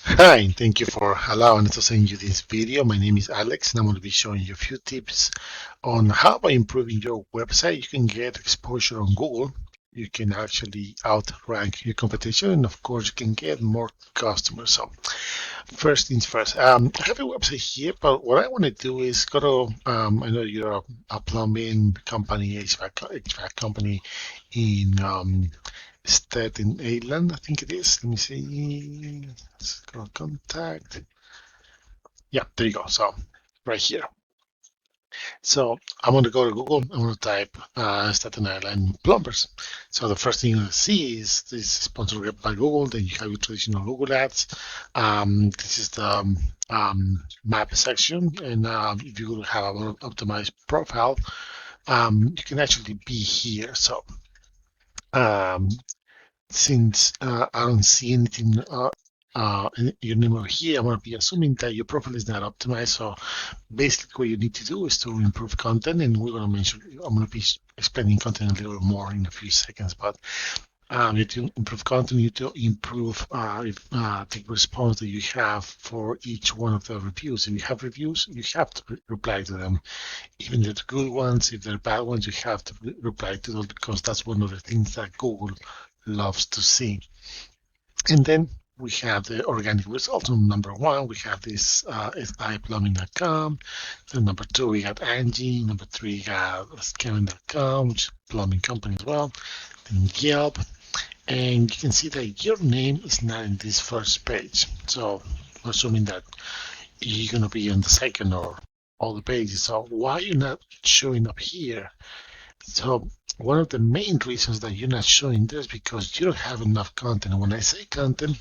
Hi, and thank you for allowing us to send you this video. My name is Alex, and I'm going to be showing you a few tips on how by improving your website you can get exposure on Google. You can actually outrank your competition, and of course, you can get more customers. So, first things first, I have a website here, but what I want to do is go to, I know you're a plumbing company, HVAC company in Staten Island, I think it is. Let me see. Let's go contact. Yeah, there you go. So right here. So I'm going to go to Google. I'm going to type Staten Island plumbers. So the first thing you'll see is this is sponsored by Google. Then you have your traditional Google ads. This is the map section. And if you have an optimized profile, you can actually be here. So um, since I don't see anything your name over here, I'm going to be assuming that your profile is not optimized. So basically, what you need to do is to improve content, and we're going to mention. I'm going to be explaining content a little more in a few seconds, but you need to improve content. You need to improve the response that you have for each one of the reviews. If you have reviews, you have to reply to them. Even if they're good ones, if they're bad ones, you have to reply to them because that's one of the things that Google loves to see. And then we have the organic results. On number one, we have this iPlumbing.com. Then number two, we got Angie. Number three, we got Kevin.com, which is a plumbing company as well. Then Yelp. And you can see that your name is not in this first page. So assuming that you're going to be on the second or all the pages. So why are you not showing up here? So one of the main reasons that you're not showing this is because you don't have enough content. And when I say content,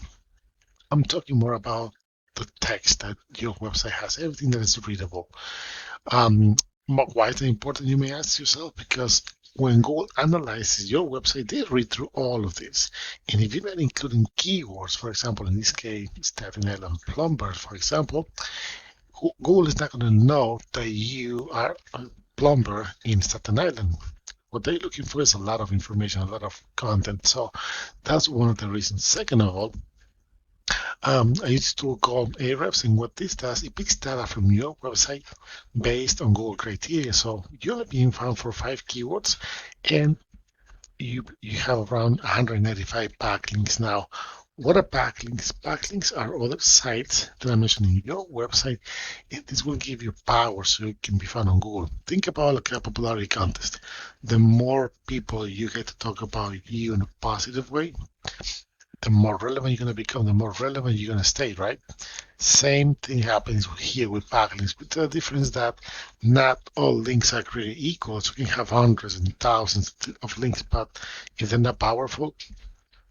I'm talking more about the text that your website has, everything that is readable. Um, why is that important, you may ask yourself? Because when Google analyzes your website, they read through all of this. And if you're not including keywords, for example, in this case, Staten Island plumber, for example, Google is not going to know that you are a plumber in Staten Island. What they're looking for is a lot of information, a lot of content. So that's one of the reasons. Second of all, I use a tool called Ahrefs, and what this does, it picks data from your website based on Google criteria. So you're being found for 5 keywords, and you have around 195 backlinks now. What are backlinks? Backlinks are other sites that I mentioned in your website, and this will give you power so you can be found on Google. Think about like a popularity contest. The more people you get to talk about you in a positive way, the more relevant you're going to become, the more relevant you're going to stay, right? Same thing happens here with backlinks, with the difference that not all links are created equal. So you can have hundreds and thousands of links, but if they're not powerful,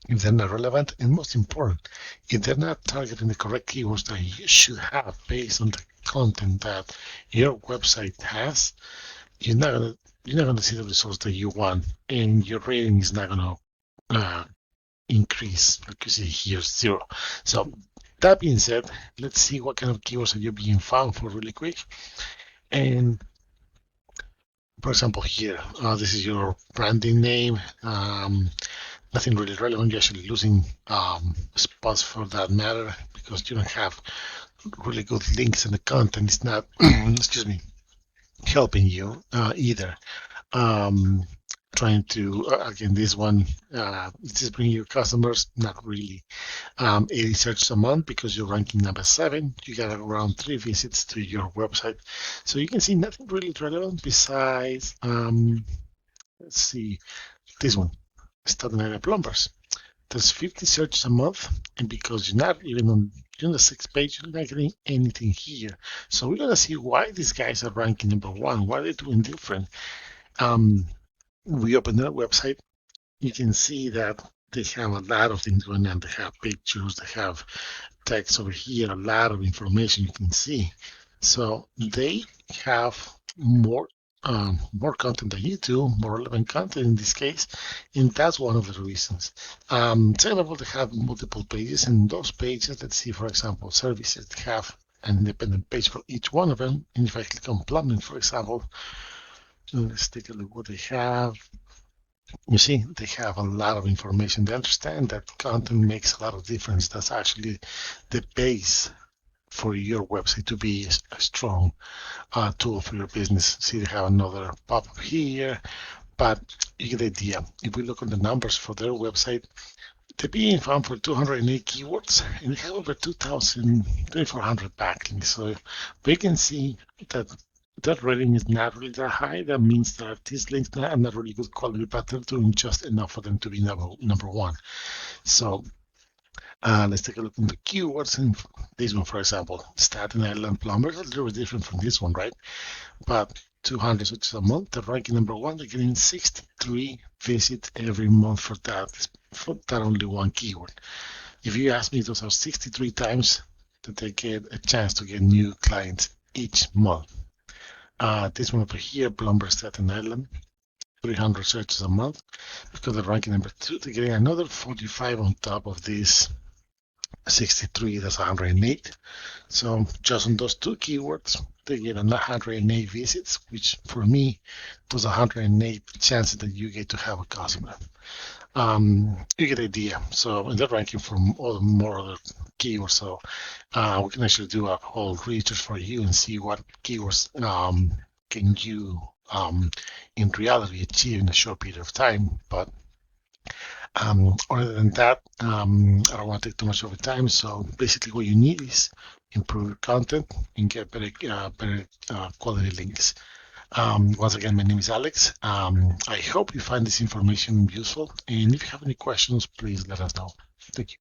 if they're not relevant, and most important, if they're not targeting the correct keywords that you should have based on the content that your website has, you're not gonna see the results that you want, and your rating is not gonna increase. Like you see here, 0. So that being said, let's see what kind of keywords are you being found for really quick. And for example, here, this is your branding name. Nothing really relevant. You're actually losing spots for that matter because you don't have really good links and the content is not, excuse me, helping you either. Um, Trying to again this one this is bringing you customers, not really. 80 searches a month because you're ranking number 7. You got around 3 visits to your website, so you can see nothing really relevant besides let's see, this one, Staten Island plumbers. There's 50 searches a month, and because you're not even on the 6th page, you're not getting anything here. So we're gonna see why these guys are ranking number 1. What are they doing different? um, we open their website, you can see that they have a lot of things going on. They have pictures, they have text over here, a lot of information you can see. So they have more content than you do, more relevant content in this case, and that's one of the reasons. Second of all, they have multiple pages, and those pages, let's see, for example, services, they have an independent page for each one of them. And if I click on plumbing, for example, let's take a look what they have. You see, they have a lot of information. They understand that content makes a lot of difference. That's actually the base for your website to be a strong tool for your business. See, they have another pop-up here, but you get the idea. If we look at the numbers for their website, they're being found for 208 keywords, and they have over 2,400 backlinks. So we can see that that rating is not really that high. That means that these links are not really good quality, but they're doing just enough for them to be number one. So let's take a look at the keywords. And this one, for example, Staten Island plumber, is a little bit different from this one, right? But 200 searches a month, they're ranking number one. They're getting 63 visits every month for that only one keyword. If you ask me, those are 63 times that they get a chance to get new clients each month. This one over here, Plumber Staten Island, 300 searches a month. Because they're ranking number two, they're getting another 45 on top of this 63, that's 108. So just on those two keywords, they get 108 visits, which for me was 108 chances that you get to have a customer. You get the idea. So in that ranking for all the more other keywords, so we can actually do a whole research for you and see what keywords can you in reality achieve in a short period of time. But other than that, I don't want to take too much of your time. So basically, what you need is improve your content and get better quality links. Once again, my name is Alex. I hope you find this information useful. And if you have any questions, please let us know. Thank you.